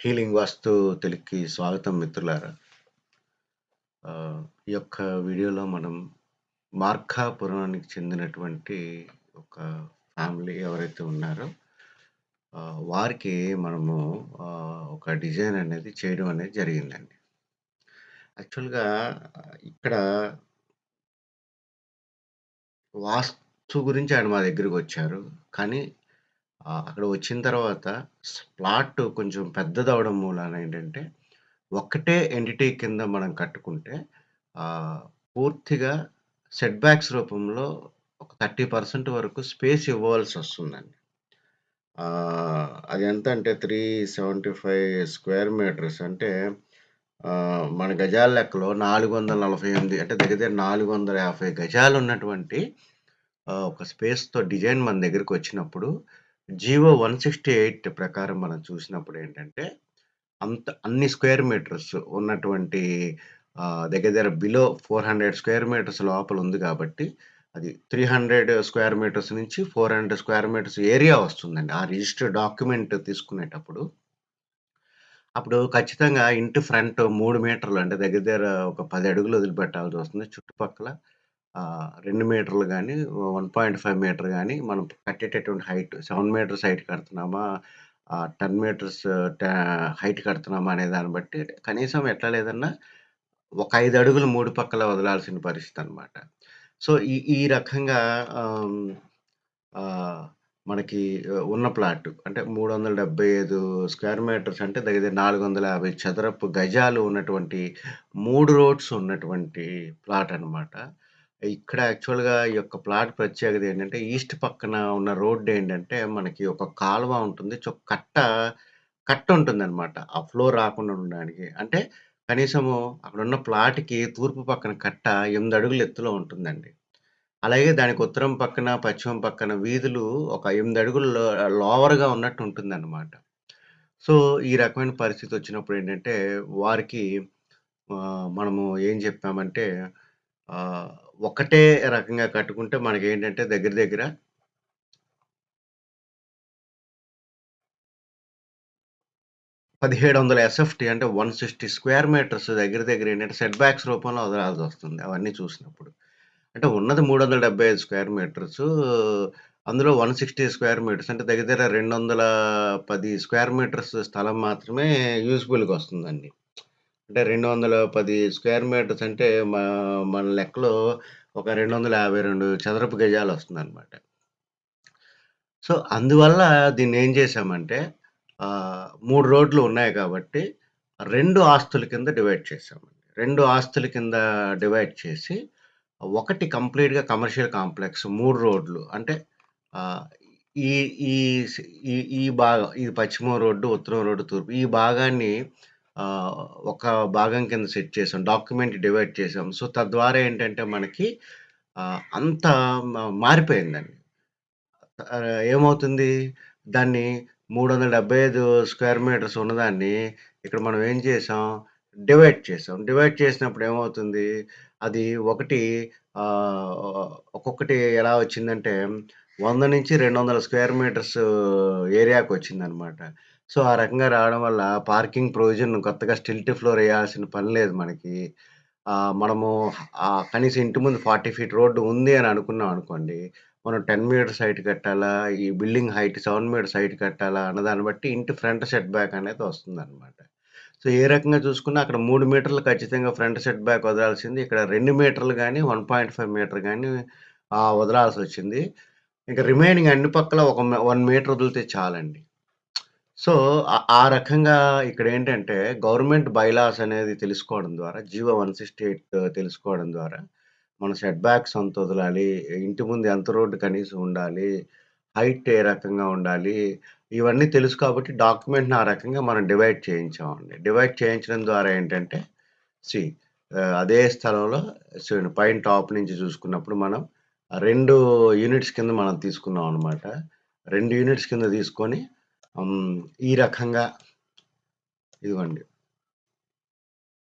Healing వాస్తు తెలుగుకి స్వాగతం మిత్రులారా. ఈ యొక్క వీడియోలో మనం మార్కాపురానికి చెందినటువంటి ఒక ఫ్యామిలీ ఎవరైతే ఉన్నారో వారికి మనము ఒక డిజైన్ అనేది చేయడం అనేది జరిగిందండి. యాక్చువల్‌గా ఇక్కడ వాస్తు గురించి ఆయన మా దగ్గరికొచ్చారు. కానీ అక్కడ వచ్చిన తర్వాత ప్లాట్ కొంచెం పెద్దదవ్వడం మూలాన ఏంటంటే, ఒక్కటే ఎంటిటీ కింద మనం కట్టుకుంటే ఆహ్, పూర్తిగా సెట్ బ్యాక్స్ రూపంలో ఒక 30% వరకు స్పేస్ ఇవ్వాల్సొస్తుందండి. అది ఎంతంటే 375 స్క్వేర్ మీటర్స్ అంటే మన గజాల లెక్కలో 448 అంటే దగ్గర దగ్గర 450 గజాలున్నటువంటి ఒక స్పేస్‌తో డిజైన్ మన దగ్గరకొచ్చినప్పుడు జీవో 168 ప్రకారం మనం చూసినప్పుడేంటంటే, అన్ని స్క్వేర్ మీటర్స్ ఉన్నటువంటి దగ్గర దగ్గర బిలో 400 స్క్వేర్ మీటర్స్ లోపలుంది కాబట్టి, అది 300 స్క్వేర్ మీటర్స్ నుంచి 400 స్క్వేర్ మీటర్స్ ఏరియా వస్తుందండి. ఆ రిజిస్టర్డ్ డాక్యుమెంట్ తీసుకునేటప్పుడు. అప్పుడు ఖచ్చితంగా ఇంటి ఫ్రంట్ 3 మీటర్లు అంటే దగ్గర దగ్గర ఒక 10 అడుగులు వదిలిపెట్టాల్సొస్తుంది. చుట్టుపక్కల 2 మీటర్లు గాని, 1.5 మీటర్ గాని మనం కట్టేటటువంటి హైట్ 7 మీటర్స్ హైట్ కడుతున్నామా? 10 మీటర్స్ టా హైట్ కడుతున్నామా అనే దాన్ని బట్టి కనీసం ఎట్లా లేదన్నా ఒక 5 అడుగులు 3 పక్కల వదలాల్సిన పరిస్థితనమాట. సో, ఈ ఈ రకంగా ఆహ్, హ్మ్, ఆహ్, మనకి ఉన్న ప్లాట్ అంటే 375 స్క్వేర్ మీటర్స్ అంటే దగ్గర దగ్గర 450 చదరపు గజాలు ఉన్నటువంటి 3 రోడ్స్ ఉన్నటువంటి ప్లాట్ అనమాట. ఇక్కడ యాక్చువల్‌గా ఈ యొక్క ప్లాట్ ప్రత్యేకత ఏంటంటే, ఈస్ట్ పక్కన ఉన్న రోడ్ ఏంటంటే, మనకి ఒక కాలువ ఉంటుంది. కట్ట ఉంటుందనమాట. ఆ ఫ్లో రాకుండా ఉండడానికి. అంటే కనీసము అక్కడున్న ప్లాట్‌కి తూర్పు పక్కన కట్ట 8 అడుగుల ఎత్తులో ఉంటుందండి. అలాగే దానికి ఉత్తరం పక్కన, పశ్చిమం పక్కన వీధులు ఒక 8 అడుగులు లోవర్‌గా ఉన్నట్టు ఉంటుందనమాట. సో, ఈ రకమైన పరిస్థితొచ్చినప్పుడేంటంటే, వారికి మనము ఏం చెప్పామంటే ఆహ్, ఒకటే రకంగా కట్టుకుంటే మనకేంటంటే దగ్గర దగ్గర 1700 ఎస్ఎఫ్‌టి అంటే 160 స్క్వేర్ మీటర్స్ దగ్గర దగ్గర ఏంటంటే సెట్ బ్యాక్స్ రూపంలో వదలాల్సొస్తుంది అవన్నీ చూసినప్పుడు. అంటే ఉన్నది 375 స్క్వేర్ మీటర్సు. అందులో 160 స్క్వేర్ మీటర్స్ అంటే దగ్గర దగ్గర 210 స్క్వేర్ మీటర్స్ స్థలం మాత్రమే యూజబుల్‌గొస్తుందండి. అంటే 210 స్క్వేర్ మీటర్స్ అంటే మన లెక్కలో ఒక 252 చదరపు గజాలొస్తుందనమాట. సో, అందువల్ల దీన్నేం చేశామంటే 3 రోడ్లు ఉన్నాయి కాబట్టి 2 ఆస్తుల కింద డివైడ్ చేశామండి. 2 ఆస్తుల కింద డివైడ్ చేసి, ఒకటి కంప్లీట్‌గా కమర్షియల్ కాంప్లెక్స్ 3 రోడ్లు. అంటే ఆహ్, ఈ ఈ స్ ఈ ఈ భాగం ఇది పశ్చిమం రోడ్డు, ఉత్తరం రోడ్డు, తూర్పు ఈ భాగాన్ని ఆహ్, ఒక భాగం కింద సెట్ చేసాం. డాక్యుమెంట్ డివైడ్ చేసాం. సో, తద్వారా ఏంటంటే మనకి అంతా మారిపోయిందండి. ఏమవుతుంది? దాన్ని 375 స్క్వేర్ మీటర్స్ ఉన్నదాన్ని ఇక్కడ మనం ఏం చేసాం? డివైడ్ చేసాం. డివైడ్ చేసినప్పుడు ఏమవుతుంది? అది ఒకటి ఒక్కొక్కటి ఎలా వచ్చిందంటే 100-200 స్క్వేర్ మీటర్స్ ఏరియాకొచ్చిందనమాట. సో, ఆ రకంగా రావడం వల్ల పార్కింగ్ ప్రొవిజన్ కొత్తగా స్టిల్ట్ ఫ్లోర్ ఎయాల్సిన పని లేదు మనకి. మనము కనీసం ఇంటి ముందు 40 ఫీట్ రోడ్డు ఉంది అని అనుకున్నాం అనుకోండి. మనం 10 మీటర్స్ హైట్ కట్టాలా? ఈ బిల్డింగ్ హైట్ 7 మీటర్స్ హైట్ కట్టాలా? అన్న దాన్ని బట్టి ఇంటి ఫ్రంట్ సెట్ బ్యాక్ అనేది వస్తుందనమాట. సో, ఏ రకంగా చూసుకున్నా అక్కడ 3 మీటర్లు ఖచ్చితంగా ఫ్రంట్ సెట్ బ్యాక్ వదలాల్సింది. ఇక్కడ 2 మీటర్లు గాని, 1.5 మీటర్ గాని వదలాల్సొచ్చింది. ఇంక రిమైనింగ్ అన్ని పక్కల 1 మీటర్ వదిలితే చాలండి. సో, ఆ రకంగా ఇక్కడేంటంటే గవర్నమెంట్ బైలాస్ అనేది తెలుసుకోవడం ద్వారా జీవో 168 తెలుసుకోవడం ద్వారా మనం సెట్ బ్యాక్స్ ఎంత వదలాలి? ఇంటి ముందు ఎంత రోడ్డు కనీసం ఉండాలి? హైట్ ఏ రకంగా ఉండాలి? ఇవన్నీ తెలుసు కాబట్టి డాక్యుమెంట్‌ని ఆ రకంగా మనం డివైడ్ చేయించామండి. డివైడ్ చేయించడం ద్వారా ఏంటంటే సీ అదే స్థలంలో పైన టాప్ నుంచి చూసుకున్నప్పుడు మనం 2 యూనిట్స్ కింద మనం తీసుకున్నాం అనమాట. 2 యూనిట్స్ కింద తీసుకొని హ్మ్. ఈ రకంగా ఇదిగోండి.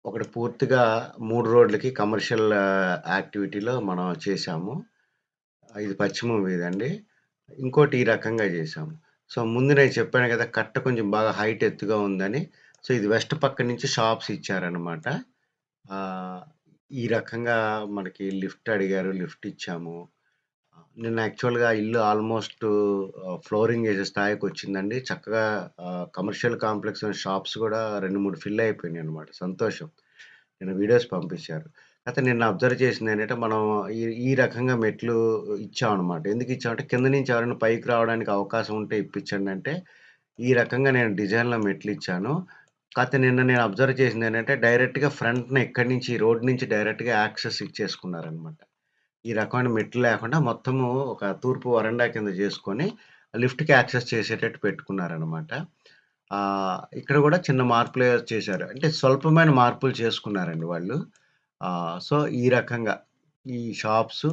ఒకటి పూర్తిగా 3 రోడ్లకి కమర్షియల్ యాక్టివిటీలో మనం చేశాము. ఇది పశ్చిమం వీధండి. ఇంకోటి ఈ రకంగా జేశాము. సో, ముందు నేను చెప్పాను గదా! కట్ట కొంచెం బాగా హైట్ ఎత్తుగా ఉందని. సో, ఇది వెస్ట్ పక్క నుంచి షాప్స్ ఇచ్చారనమాట. ఆహ్, ఈ రకంగా మనకి లిఫ్ట్ అడిగారు. లిఫ్ట్ ఇచ్చాము. నేను యాక్చువల్‌గా ఇల్లు ఆల్‌మోస్ట్ ఫ్లోరింగ్ ఏసే స్థాయికొచ్చిందండి. చక్కగా కమర్షియల్ కాంప్లెక్స్‌లోని షాప్స్ గూడా 2, 3 ఫిల్ అయిపోయినాయనమాట. సంతోషం. నిన్న వీడియోస్ పంపించారు. అయితే నిన్న అబ్జర్వ్ చేసిందేంటంటే, మనం ఈ ఈ రకంగా మెట్లు ఇచ్చామనమాట. ఎందుకిచ్చామంటే, కింద నుంచి ఎవరైనా పైకి రావడానికి అవకాశం ఉంటే ఇప్పించండంటే, ఈ రకంగా నేను డిజైన్‌లో మెట్లిచ్చాను. కాతే నిన్న నేను అబ్జర్వ్ చేసిందేంటంటే, డైరెక్ట్‌గా ఫ్రంట్‌న ఇక్కడి నుంచి రోడ్ నుంచి డైరెక్ట్‌గా యాక్సెస్ ఇచ్చేసుకున్నారనమాట. ఈ రకమైన మెట్లు లేకుండా మొత్తము ఒక తూర్పు వరండా కింద జేసుకొని, లిఫ్ట్‌కి యాక్సెస్ చేసేటట్టు పెట్టుకున్నారనమాట. ఇక్కడ గూడా చిన్న మార్పులే చేశారు. అంటే స్వల్పమైన మార్పులు చేసుకున్నారండి వాళ్ళు. సో, ఈ రకంగా ఈ షాప్సు